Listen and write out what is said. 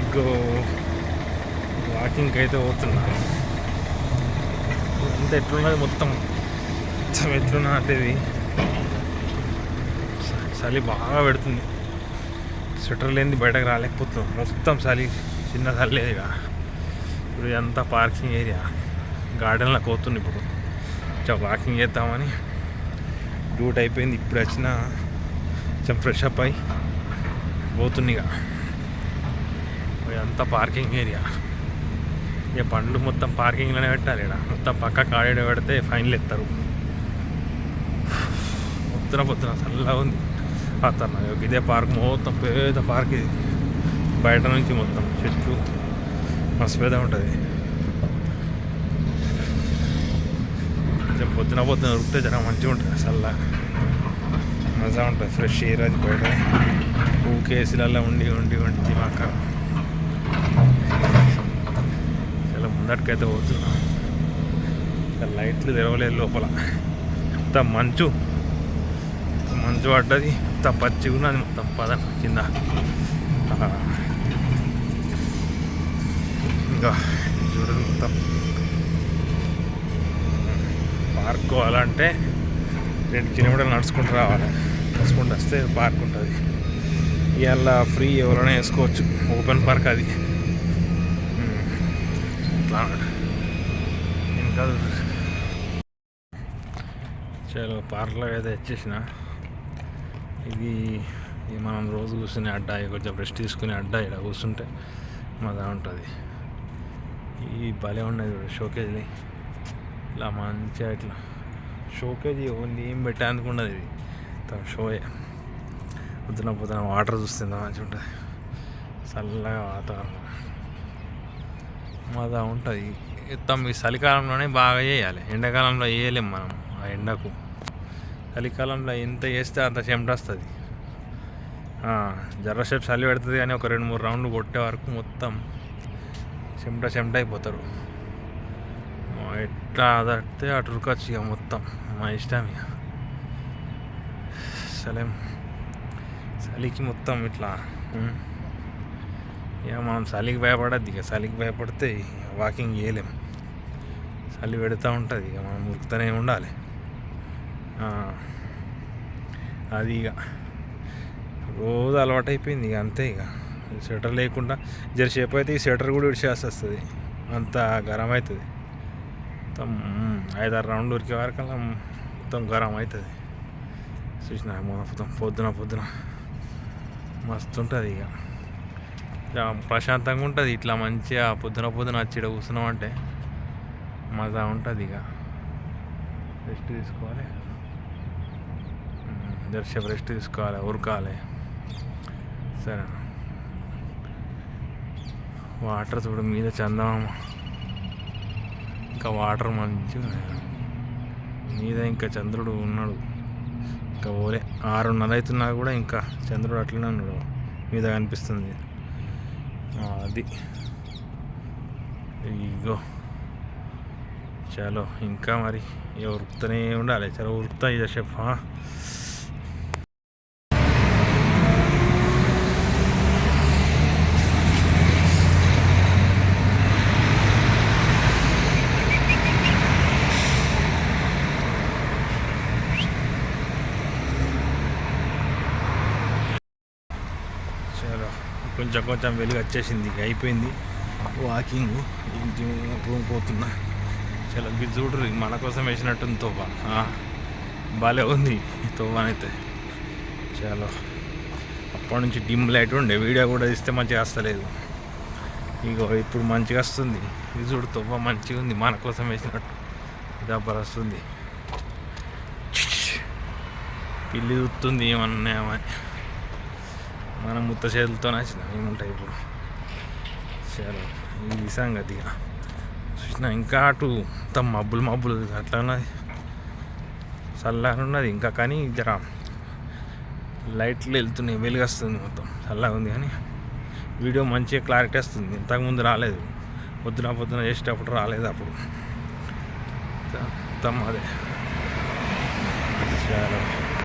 ఇగో వాకింగ్కి అయితే పోతున్నా. అంత ఎట్లున్నది మొత్తం ఎట్లున్నా అంటే ఇది చలి బాగా పెడుతుంది. స్వెటర్ లేనిది బయటకు రాలేకపోతున్నాం. మొత్తం చలి, చిన్న చలి లేదు ఇక. ఇప్పుడు ఇదంతా పార్కింగ్ ఏరియా, గార్డెన్లోకి పోతుంది. ఇప్పుడు వాకింగ్ చేద్దామని డ్యూటీ అయిపోయింది. ఇప్పుడు వచ్చిన కొంచెం ఫ్రెష్ అప్ అయి పోతుంది. ఇక ఇదంతా పార్కింగ్ ఏరియా. ఇక పండ్లు మొత్తం పార్కింగ్లోనే పెట్టాలి. ఇక్కడ మొత్తం పక్క కాడేడ పెడితే ఫైన్లు ఎత్తారు. పొద్దున చల్లగా ఉంది వాతావరణం. ఇదే పార్క్, మొత్తం పెద్ద పార్క్ ఇది. బయట నుంచి మొత్తం చెట్లు మస్తు పెద్ద ఉంటుంది. కొంచెం పొద్దున ఉరికితే జర మంచిగా ఉంటుంది. చల్లగా మజా ఉంటుంది. ఫ్రెష్ ఎయిర్ అది బయట. కేసీలలో ఉండి దిమాక చాలా ముందటికైతే పోతున్నాం. లైట్లు తెరవలేదు లోపల. అంత మంచు పడ్డది. అంత పచ్చిగా ఉన్నది మొత్తం. పద కింద ఇంకా చూడదు మొత్తం. పార్క్ పోవాలంటే 2 కిలోమీటర్లు నడుచుకుంటూ రావాలి. నడుచుకుంటూ వస్తే పార్క్ ఉంటుంది. ఇవాళ ఫ్రీ, ఎవరైనా వేసుకోవచ్చు. ఓపెన్ పార్క్ అది. అట్లా ఇంకా చలో పార్క్లో అయితే వచ్చేసిన. ఇది మనం రోజు కూర్చునే అడ్డా, కొంచెం రెస్ట్ తీసుకునే అడ్డా. ఇక్కడ కూర్చుంటే మజా ఉంటుంది. ఈ భలే ఉన్నది షోకేజ్ని. ఇట్లా మంచిగా ఇట్లా షోకేజ్ ఓన్లీ ఏం పెట్టడానికి ఉండదు. ఇది షోయే. పొద్దున వాటర్ చూస్తుందా మంచిగా ఉంటుంది. చల్లగా వాతావరణం మజా ఉంటుంది. మొత్తం ఈ చలికాలంలోనే బాగా చేయాలి. ఎండాకాలంలో వేయలేము మనం. ఆ ఎండకు చలికాలంలో ఎంత చేస్తే అంత చెమట వస్తుంది. జర్రసేపు చలి పెడుతుంది, కానీ ఒక 2-3 రౌండ్లు కొట్టే వరకు మొత్తం చెమట అయిపోతారు. ఎట్లా తడితే అటు ఉరకొచ్చు ఇక. మొత్తం మా ఇష్టం ఇక. చలికి మొత్తం ఇట్లా. ఇక మనం చలికి భయపడద్దు. ఇక చలికి భయపడితే వాకింగ్ చేయలేం. చలి పెడుతూ ఉంటుంది. ఇక మనం ఉరుకుతూనే ఉండాలి. అది ఇక రోజు అలవాటు అయిపోయింది. ఇక అంతే. ఇక స్వెటర్ లేకుండా జరసేపు అయితే ఈ స్వెటర్ కూడా విడిచేసి వస్తుంది. అంత గరం అవుతుంది. మొత్తం 5-6 రౌండ్లు ఉరికే వరకు మొత్తం గరం అవుతుంది. చూసిన మొత్తం పొద్దున మస్తు ఉంటుంది. ఇక ప్రశాంతంగా ఉంటుంది. ఇట్లా మంచిగా పొద్దున వచ్చి ఇక్కడ కూర్చున్నాం అంటే మజా ఉంటుంది. ఇక రెస్ట్ తీసుకోవాలి. జరసేపు రెస్ట్ తీసుకోవాలి, ఉరకాలి. సరే, వాటర్ చూడు మీద చందమామ. ఇంకా వాటర్ మంచిగా మీద. ఇంకా చంద్రుడు ఉన్నాడు. ఇంకా ఓలే 6:30 అవుతున్నా కూడా ఇంకా చంద్రుడు అట్లనే ఉన్నాడు. మీద కనిపిస్తుంది అది. ఇగో చలో ఇంకా మరి ఉరుకుతూనే ఉండాలి. చలో ఉరుకుతా ఇదే షెఫ్. కొంచెం వెలుగు వచ్చేసింది. ఇక అయిపోయింది వాకింగ్. ఇంటి రూమ్ పోతున్నా. చాలా చూడరు మన కోసం వేసినట్టుంది తోవ. బాగా ఉంది తోవనైతే. చాలా అప్పటి నుంచి డిమ్ లైట్ ఉండే. వీడియో కూడా తీస్తే మంచిగా వస్తలేదు. ఇగో ఇప్పుడు మంచిగా వస్తుంది. ఇది చూడు తోవ మంచిగా ఉంది. మన కోసం వేసినట్టు జబ్బర్ వస్తుంది. పిల్లి చూస్తుంది ఏమన్నామని. మనం ముత్త చేతులతో నచ్చిన ఏముంటాయి ఇప్పుడు. సరే ఈ సంగతి. చూసిన ఇంకా అటు మొత్తం మబ్బులు అట్లా ఉన్నది. చల్లగా ఉన్నది ఇంకా. కానీ జర లైట్లు వెళ్తున్నాయి, వెలుగు వస్తుంది. మొత్తం చల్లగా ఉంది. కానీ వీడియో మంచిగా క్లారిటీ వస్తుంది. ఇంతకుముందు రాలేదు. పొద్దున చేసేటప్పుడు రాలేదు. అప్పుడు మొత్తం అదే. చాలా